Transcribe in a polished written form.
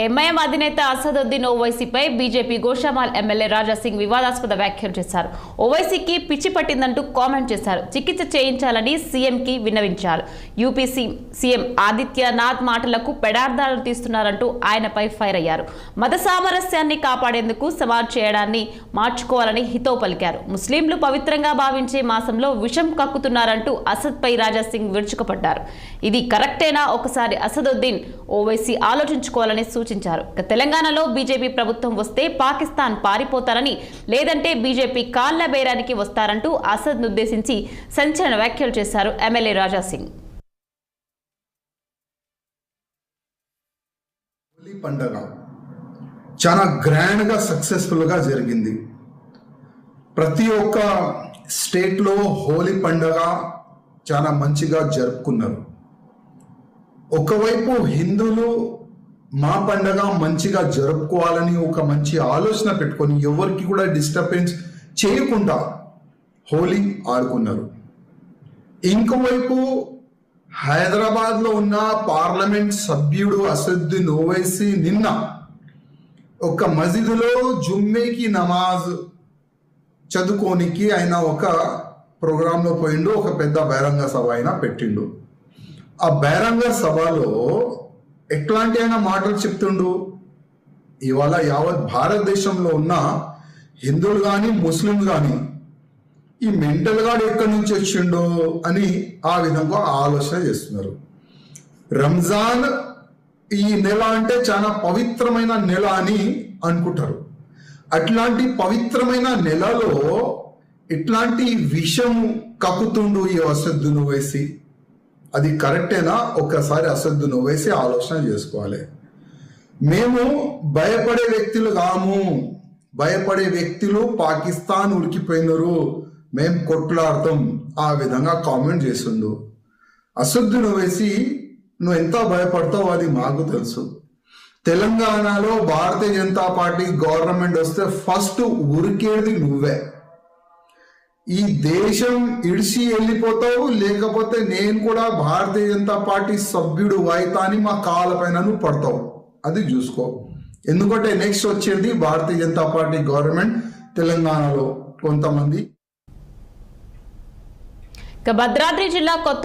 MIM అధినేత Asaduddin ఓవైసీపై BJP Goshamahal MLA Raja Singh వివాదాస్పద వ్యాఖ్యలు చేశారు. ఓవైసీకి పిచ్చి పట్టిందంటూ కామెంట్ చేశారు. చికిత్స చేయించాలని సీఎంకి విన్నవించారు. యూపీ సీఎం ఆదిత్యనాథ్ మాటలకు పెడార్థాలు తీస్తున్నారంటూ ఆయనపై ఫైర్ అయ్యారు. మత సామరస్యాన్ని కాపాడేందుకు సమాజ్ చేయడాన్ని మార్చుకోవాలని హితవు పలికారు. ముస్లింలు పవిత్రంగా భావించే మాసంలో విషం కక్కుతున్నారంటూ అసద్పై రాజా సింగ్ విరుచుకుపడ్డారు. ఇది కరెక్టేనా? ఒకసారి అసదుద్దీన్ ఓవైసీ ఆలోచించుకోవాలని సూచించారు. తెలంగాణలో బీజేపీ ప్రభుత్వం వస్తే పాకిస్తాన్ పారిపోతారని, లేదంటే బీజేపీ కాళ్ల బేరానికి వస్తారంటూ అసద్ను ఉద్దేశించి సంచలన వ్యాఖ్యలు చేశారు ఎమ్మెల్యే రాజా సింగ్. హోలీ పండుగ చాలా గ్రాండ్ గా సక్సెస్ఫుల్ గా జరిగింది. ప్రతి ఒక్క స్టేట్ లో హోలీ పండుగ చాలా మంచిగా జరుపుకున్నారు. ఒకవైపు హిందువులు మా పండగ మంచిగా జరుపుకోవాలని ఒక మంచి ఆలోచన పెట్టుకొని ఎవరికి కూడా డిస్టర్బెన్స్ చేయకుండా హోలీ ఆడుకున్నారు. ఇంకోవైపు హైదరాబాద్లో ఉన్న పార్లమెంట్ సభ్యుడు అసదుద్దీన్ ఓవైసీ నిన్న ఒక మసీదులో జుమ్మేకి నమాజ్ చదువుకోనికి ఆయన ఒక ప్రోగ్రాంలో పోయిండు. ఒక పెద్ద బహిరంగ సభ అయినా పెట్టిండు. ఆ బహిరంగ సభలో ఎట్లాంటి అయినా మాటలు చెప్తుండు. ఇవాళ యావత్ భారతదేశంలో ఉన్న హిందువులు కానీ ముస్లింలు కానీ ఈ మెంటల్ గాడు ఎక్కడి నుంచి వచ్చిండో అని ఆ విధంగా ఆలోచన చేస్తున్నారు. రంజాన్ ఈ నెల అంటే చాలా పవిత్రమైన నెల అని అనుకుంటారు. అట్లాంటి పవిత్రమైన నెలలో ఇట్లాంటి విషం కక్కుతుండు ఈ అసదుద్దీన్ ఓవైసీ. అది కరెక్టేనా? ఒక్కసారి అసదుద్దీన్ ఓవైసీ ఆలోచన చేసుకోవాలి. మేము భయపడే వ్యక్తులు కాము. భయపడే వ్యక్తులు పాకిస్తాన్ ఉరికిపోయినారు, మేము కొట్లాడతాం, ఆ విధంగా కామెంట్ చేస్తుండు. అసదుద్దీన్ ఓవైసీ నువ్వు ఎంత భయపడతావు అది మాకు తెలుసు. తెలంగాణలో భారతీయ జనతా పార్టీ గవర్నమెంట్ వస్తే ఫస్ట్ ఉరికేది నువ్వే. ఈ దేశం ఇడిసి వెళ్ళిపోతావు, లేకపోతే నేను కూడా భారతీయ జనతా పార్టీ సభ్యుడు అయితా అని మా కాళ్ళపైన నువ్వు పడతావు. అది చూసుకో. ఎందుకంటే నెక్స్ట్ వచ్చేది భారతీయ జనతా పార్టీ గవర్నమెంట్ తెలంగాణలో కొంతమంది. భద్రాద్రి జిల్లా కొత్త